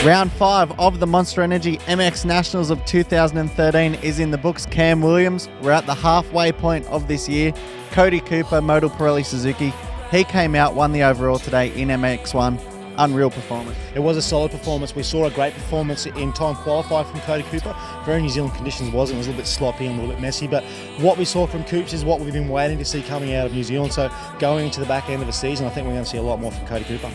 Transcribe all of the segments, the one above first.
Round 5 of the Monster Energy MX Nationals of 2013 is in the books. Cam Williams, we're at the halfway point of this year. Cody Cooper, Model Pirelli Suzuki. He came out, won the overall today in MX1. Unreal performance. It was a solid performance. We saw a great performance in time qualified from Cody Cooper. Very New Zealand conditions wasn't. It was a little bit sloppy and a little bit messy, but what we saw from Coops is what we've been waiting to see coming out of New Zealand. So going into the back end of the season, I think we're going to see a lot more from Cody Cooper.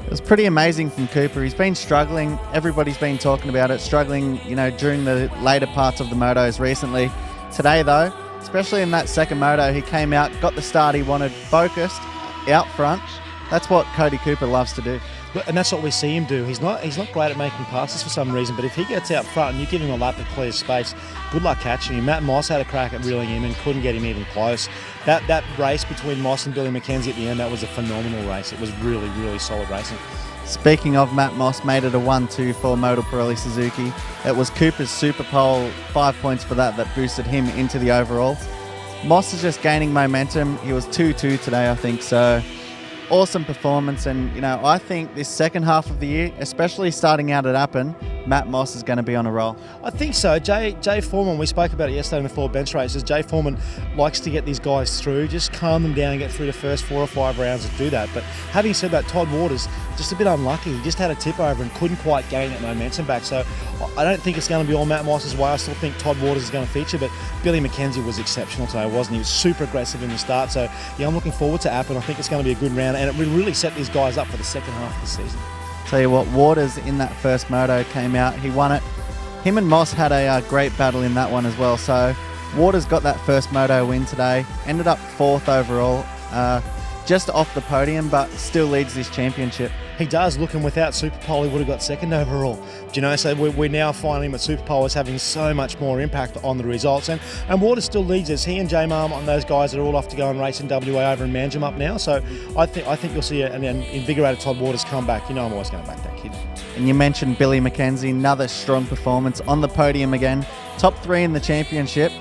It was pretty amazing from Cooper. He's been struggling. Everybody's been talking about it, struggling, during the later parts of the motos recently. Today, though, especially in that second moto, he came out, got the start he wanted, focused, out front. That's what Cody Cooper loves to do. And that's what we see him do. He's not great at making passes for some reason, but if he gets out front and you give him a lap that clears space, good luck catching him. Matt Moss had a crack at reeling him and couldn't get him even close. That race between Moss and Billy McKenzie at the end, that was a phenomenal race. It was really, really solid racing. Speaking of Matt Moss, made it a 1-2 for Model Pirelli Suzuki. It was Cooper's super pole, 5 points for that boosted him into the overall. Moss is just gaining momentum. He was 2-2 today, I think, so awesome performance. And, I think this second half of the year, especially starting out at Appen, Matt Moss is going to be on a roll. I think so. Jay Foreman, we spoke about it yesterday in the 4 bench races. Jay Foreman likes to get these guys through, just calm them down and get through the first 4 or 5 rounds and do that. But having said that, Todd Waters, just a bit unlucky. He just had a tip over and couldn't quite gain that momentum back. So I don't think it's going to be all Matt Moss's way. I still think Todd Waters is going to feature, but Billy McKenzie was exceptional today, wasn't he? He was super aggressive in the start. So, yeah, I'm looking forward to Appen. I think it's going to be a good round, and it will really set these guys up for the second half of the season. Tell you what, Waters in that first moto came out, he won it. Him and Moss had a great battle in that one as well. So Waters got that first moto win today, ended up 4th overall, just off the podium, but still leads this championship. He does. Looking without Superpole, he would have got 2nd overall. So we're now finding that Superpole is having so much more impact on the results. And Waters still leads us. He and J-Marm and those guys are all off to go and race in WA over in Manjimup now. So I think you'll see an invigorated Todd Waters come back. I'm always going to back that kid. And you mentioned Billy McKenzie, another strong performance on the podium again. Top 3 in the championship.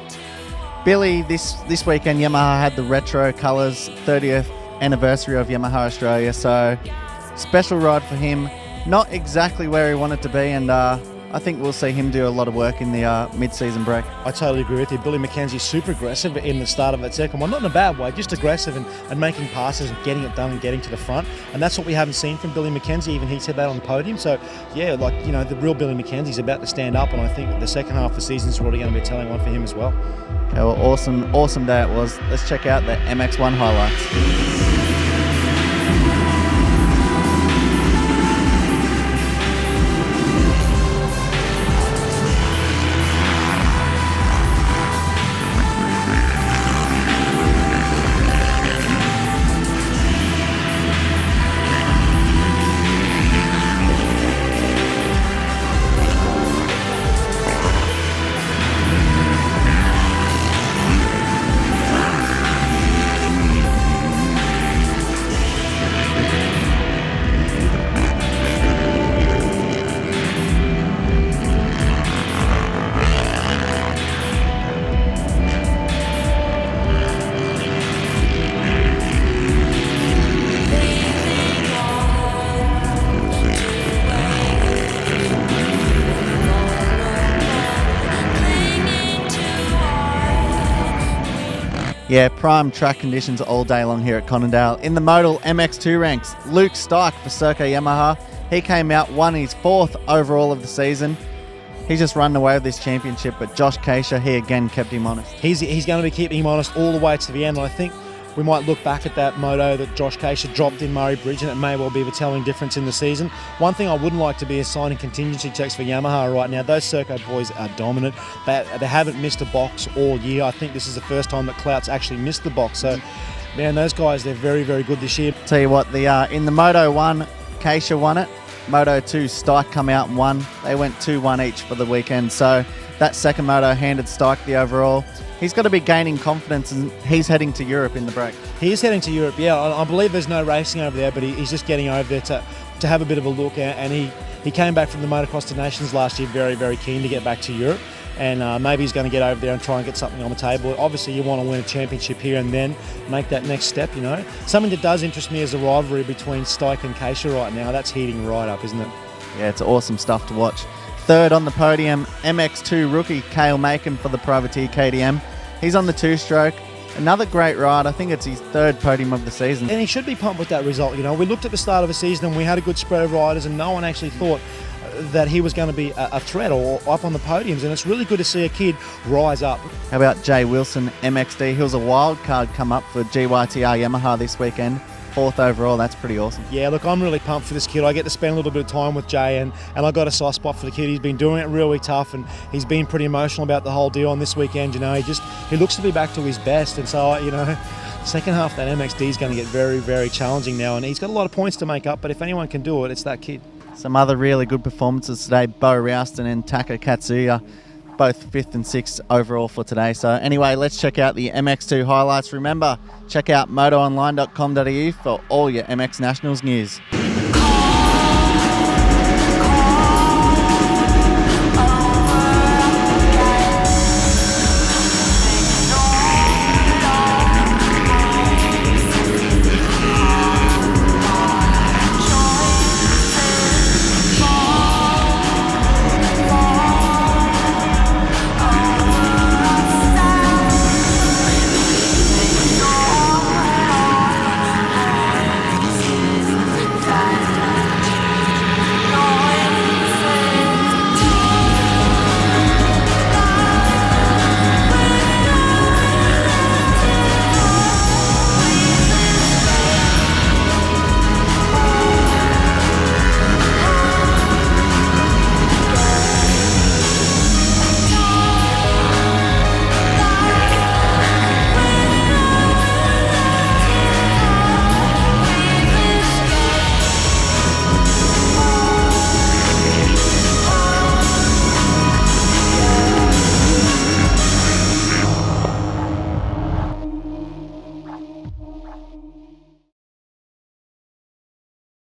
Billy, this weekend, Yamaha had the retro colours, 30th anniversary of Yamaha Australia. So special ride for him, not exactly where he wanted to be, and I think we'll see him do a lot of work in the mid-season break. I totally agree with you. Billy McKenzie super aggressive in the start of that second one, not in a bad way, just aggressive and making passes and getting it done and getting to the front, and that's what we haven't seen from Billy McKenzie. Even he said that on the podium. So yeah, the real Billy McKenzie's about to stand up, and I think the second half of the season is really going to be a telling one for him as well. Okay, well, awesome day it was. Let's check out the MX1 highlights. Yeah, prime track conditions all day long here at Conondale. In the modal MX2 ranks, Luke Stike for Circo Yamaha. He came out, won his 4th overall of the season. He's just run away with this championship, but Josh Keisha, he again kept him honest. He's going to be keeping him honest all the way to the end. And I think we might look back at that moto that Josh Keisha dropped in Murray Bridge, and it may well be the telling difference in the season. One thing I wouldn't like to be is signing contingency checks for Yamaha right now. Those Circo boys are dominant. They haven't missed a box all year. I think this is the first time that Clout's actually missed the box. So, man, those guys, they're very, very good this year. Tell you what, in the Moto 1, Keisha won it. Moto 2, Stike come out and won. They went 2-1 each for the weekend. So that second moto handed Stike the overall. He's got to be gaining confidence, and he's heading to Europe in the break. He is heading to Europe, yeah. I believe there's no racing over there, but he's just getting over there to have a bit of a look. And he came back from the Motocross to Nations last year very, very keen to get back to Europe. And maybe he's going to get over there and try and get something on the table. Obviously, you want to win a championship here and then make that next step, Something that does interest me is the rivalry between Stike and Keisha right now. That's heating right up, isn't it? Yeah, it's awesome stuff to watch. Third on the podium, MX2 rookie Cale Macon for the Privateer KTM. He's on the two-stroke. Another great ride. I think it's his third podium of the season. And he should be pumped with that result. You know, we looked at the start of the season and we had a good spread of riders, and no one actually thought that he was going to be a threat or up on the podiums. And it's really good to see a kid rise up. How about Jay Wilson, MXD? He was a wild card come up for GYTR Yamaha this weekend. Fourth overall. That's pretty awesome. Yeah, look, I'm really pumped for this kid. I get to spend a little bit of time with Jay, and I got a soft spot for the kid. He's been doing it really tough, and he's been pretty emotional about the whole deal on this weekend. You know, he looks to be back to his best, and so, you know, second half that MXD is going to get very, very challenging now, and he's got a lot of points to make up, but if anyone can do it, it's that kid. Some other really good performances today. Bo Rouston and Taka Katsuya, both 5th and 6th overall for today. So anyway, let's check out the MX2 highlights. Remember, check out MotoOnline.com.au for all your MX Nationals news.